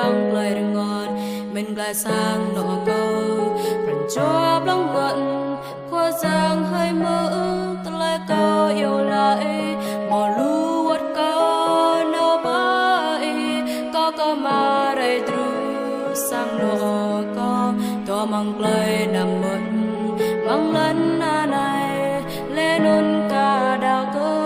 băng lời ngọt mình lại sang nọ câu phần cho bóng ngọn khoa giang hơi mơ ta lại câu yêu lại mò lu quất câu nâu bay có mà đầy tru sang nọ câu to mang lời nằm mượn mang lần này lên ôn cả đào cơ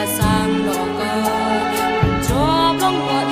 sang đỏ cờ cho bóng